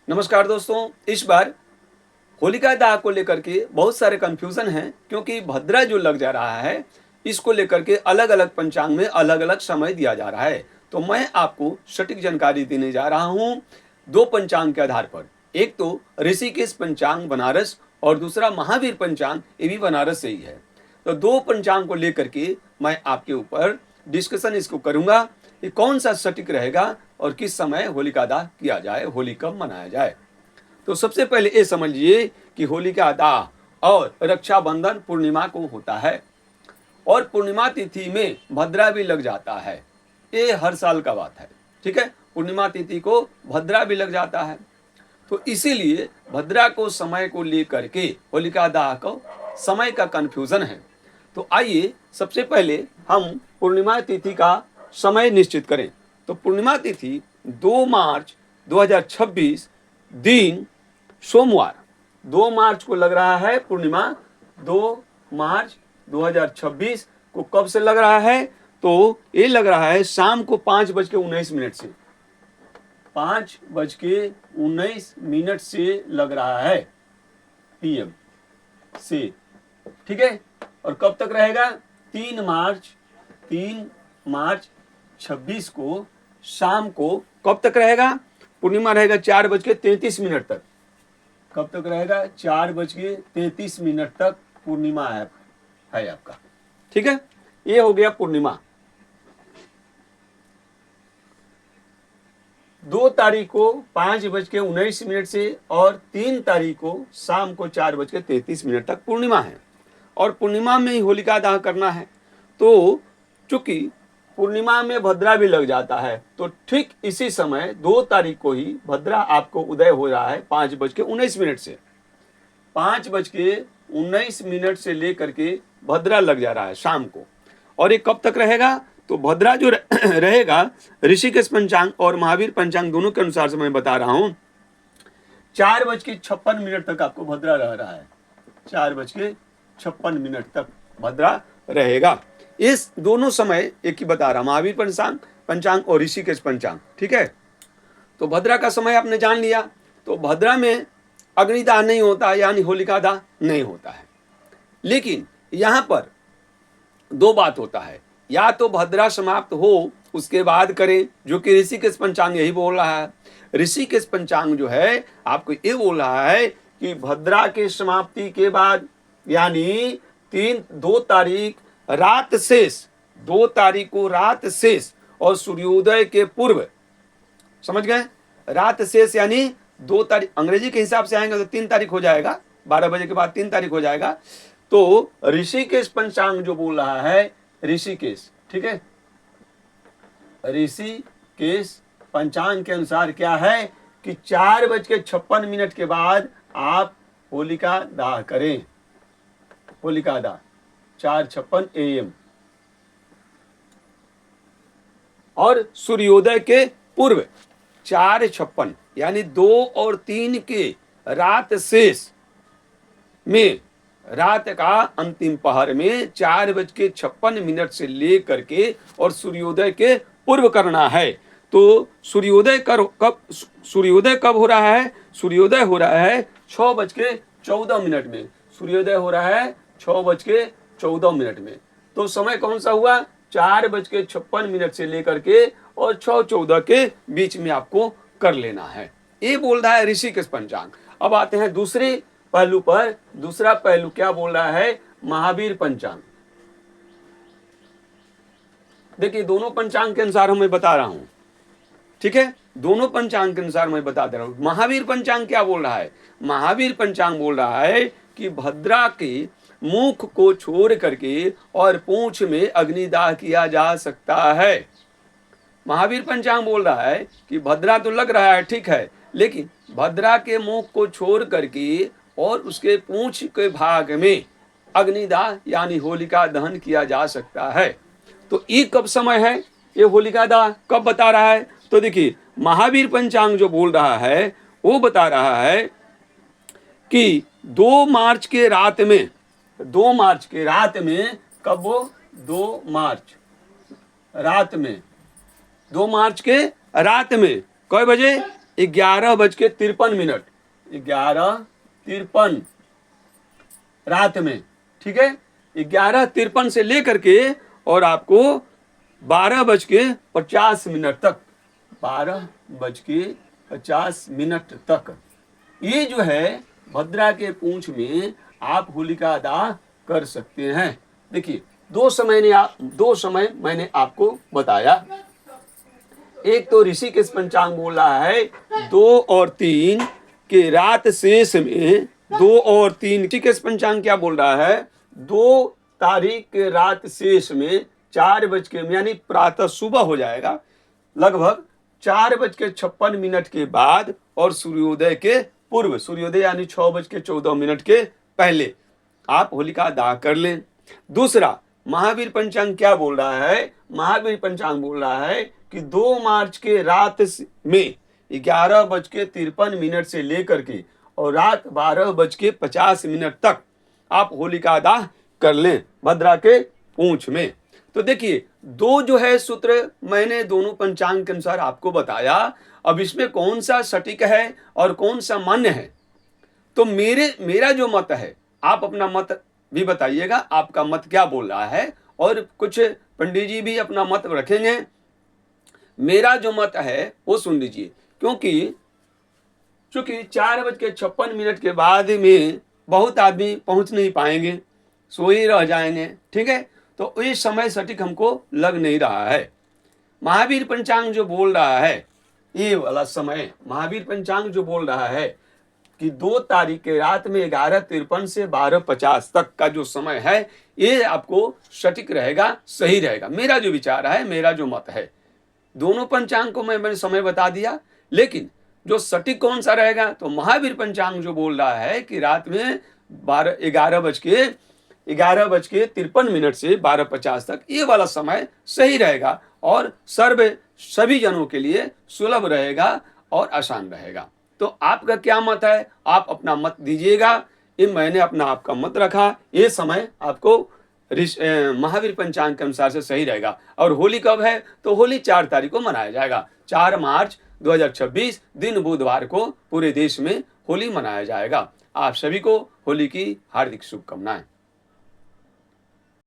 नमस्कार दोस्तों, इस बार होलिका दहन को लेकर के बहुत सारे कन्फ्यूज़न हैं क्योंकि भद्रा जो लग जा रहा है, इसको लेकर के अलग-अलग पंचांग में अलग-अलग समय दिया जा रहा है। तो मैं आपको सटीक जानकारी देने जा रहा हूँ 2 पंचांग के आधार पर। एक तो ऋषिकेश पंचांग बनारस और दूसरा महावीर पंचांग, ये भी बनारस से ही है। तो 2 पंचांग को लेकर के मैं आपके ऊपर डिस्कशन इसको करूँगा कि कौन-सा सटीक रहेगा और किस समय होलिका दहन किया जाए, होली कब मनाया जाए। तो सबसे पहले ये समझिए कि होलिका दहन और रक्षाबंधन पूर्णिमा को होता है और पूर्णिमा तिथि में भद्रा भी लग जाता है। ये हर साल का बात है, ठीक है। पूर्णिमा तिथि को भद्रा भी लग जाता है, तो इसीलिए भद्रा को समय को लेकर के होलिका दहन को समय का कन्फ्यूज़न है। तो आइए सबसे पहले हम पूर्णिमा तिथि का समय निश्चित करें। तो पूर्णिमा तिथि 2 मार्च 2026 दिन सोमवार, 2 मार्च को लग रहा है पूर्णिमा। 2 मार्च 2026 को कब से लग रहा है? तो ये लग रहा है शाम को 5:19 से, 5:19 से लग रहा है PM से, ठीक है। और कब तक रहेगा? 3 मार्च 26 को शाम को कब तक रहेगा? पूर्णिमा रहेगा 4:33 तक। कब तक रहेगा? 4:33 तक पूर्णिमा है आपका, ठीक है। ये हो गया पूर्णिमा। 2 तारीख को 5:19 से और 3 तारीख को शाम को 4:33 तक पूर्णिमा है और पूर्णिमा में ही होलिका दहन करना है। तो चूंकि पूर्णिमा में भद्रा भी लग जाता है, तो ठीक इसी समय 2 तारीख को ही भद्रा आपको उदय हो रहा है 5:19 से। 5:19 से लेकर के भद्रा लग जा रहा है शाम को। और ये कब तक रहेगा? तो भद्रा जो रहेगा ऋषिकेश पंचांग और महावीर पंचांग दोनों के अनुसार से मैं बता रहा हूँ, 4:56 तक आपको भद्रा रह रहा है। 4:56 तक भद्रा रहेगा। इस दोनों समय एक ही बता रहा, महावीर पंचांग और ऋषिकेश पंचांग, ठीक है। तो भद्रा का समय आपने जान लिया। तो भद्रा में अग्निदाह नहीं होता, यानी होलिका दहन नहीं होता है। लेकिन यहाँ पर 2 बात होता है, या तो भद्रा समाप्त हो उसके बाद करें, जो कि ऋषिकेश पंचांग यही बोल रहा है। ऋषिकेश पंचांग जो है आपको ये बोल रहा है कि भद्रा के समाप्ति के बाद, यानी 2 तारीख रात शेष, 2 तारीख को रात शेष और सूर्योदय के पूर्व, समझ गए। रात शेष यानी 2 तारीख, अंग्रेजी के हिसाब से आएंगे तो 3 तारीख हो जाएगा, 12 बजे के बाद 3 तारीख हो जाएगा। तो ऋषिकेश पंचांग जो बोल रहा है, ऋषिकेश, ठीक है, ऋषिकेश पंचांग के अनुसार क्या है कि 4:56 के बाद आप होलिका दहन करें। होलिका दहन 4:56 AM और सूर्योदय के पूर्व 4:56 यानी 2 और 3 के रात शेष में, रात का अंतिम पहर में 4:56 से लेकर के और सूर्योदय के पूर्व करना है। तो सूर्योदय कब हो रहा है? सूर्योदय हो रहा है 6:14 में। सूर्योदय हो रहा है 6:14 में। तो समय कौन सा हुआ? 4:56 से लेकर के और 6:14 के बीच में आपको कर लेना है। ये बोल रहा है ऋषिकेश पंचांग। अब आते हैं दूसरे पहलू पर। दूसरा पहलू क्या बोल रहा है? महावीर पंचांग। देखिए, दोनों पंचांग के अनुसार मैं बता रहा हूं, ठीक है। दोनों पंचांग के अनुसार मैं बता दे रहा हूं। महावीर पंचांग क्या बोल रहा है? महावीर पंचांग बोल रहा है कि भद्रा के मुख को छोड़ करके और पूंछ में अग्निदाह किया जा सकता है। महावीर पंचांग बोल रहा है कि भद्रा तो लग रहा है, ठीक है, लेकिन भद्रा के मुख को छोड़ करके और उसके पूंछ के भाग में अग्निदाह यानी होलिका दहन किया जा सकता है। तो ये कब समय है? ये होलिका दहन कब बता रहा है? तो देखिए, महावीर पंचांग जो बोल रहा है वो बता रहा है कि 2 मार्च के रात में, 2 मार्च के रात में, कब वो? 2 मार्च रात में, 2 मार्च के रात में, कई बजे? 11:53, 11:53 रात में, ठीक है। 11:53 से लेकर के और आपको 12:50 तक, 12:50 तक ये जो है भद्रा के पूंछ में आप होलिका दहन कर सकते हैं। देखिए दो समय मैंने आपको बताया। एक तो ऋषिकेश पंचांग बोल रहा है 2 और 3 के रात शेष में, 2 और 3 ऋषिकेश पंचांग क्या बोल रहा है, 2 तारीख के रात शेष में 4 बज के यानी प्रातः सुबह हो जाएगा, लगभग 4:56 के बाद और सूर्योदय के पूर्व, सूर्योदय यानी 6:14 के पहले आप होलिका दहन कर लें। दूसरा महावीर पंचांग क्या बोल रहा है, महावीर पंचांग बोल रहा है कि 2 मार्च के रात में 11:53 से लेकर के और रात 12:50 तक आप होलिका दहन कर लें भद्रा के पूंछ में। तो देखिए दो जो है सूत्र मैंने दोनों पंचांग के अनुसार आपको बताया। अब इसमें कौन सा सटीक है और कौन सा मान्य है, तो मेरा जो मत है, आप अपना मत भी बताइएगा, आपका मत क्या बोल रहा है, और कुछ पंडित जी भी अपना मत रखेंगे। मेरा जो मत है वो सुन लीजिए, क्योंकि चूंकि 4:56 के बाद में बहुत आदमी पहुंच नहीं पाएंगे, सो ही रह जाएंगे, ठीक है। तो ये समय सटीक हमको लग नहीं रहा है। महावीर पंचांग जो बोल रहा है, ये वाला समय महावीर पंचांग जो बोल रहा है कि 2 तारीख के रात में 11:53 से 12:50 तक का जो समय है, ये आपको सटीक रहेगा, सही रहेगा। मेरा जो विचार है, मेरा जो मत है, दोनों पंचांग को मैंने समय बता दिया, लेकिन जो सटीक कौन सा रहेगा, तो महावीर पंचांग जो बोल रहा है कि रात में 11:53 से 12:50 तक ये वाला समय सही रहेगा और सभी जनों के लिए सुलभ रहेगा और आसान रहेगा। तो आपका क्या मत है, आप अपना मत दीजिएगा। ये मैंने अपना आपका मत रखा, ये समय आपको महावीर पंचांग के अनुसार से सही रहेगा। और होली कब है, तो होली 4 तारीख को मनाया जाएगा। 4 मार्च 2026 दिन बुधवार को पूरे देश में होली मनाया जाएगा। आप सभी को होली की हार्दिक शुभकामनाएं।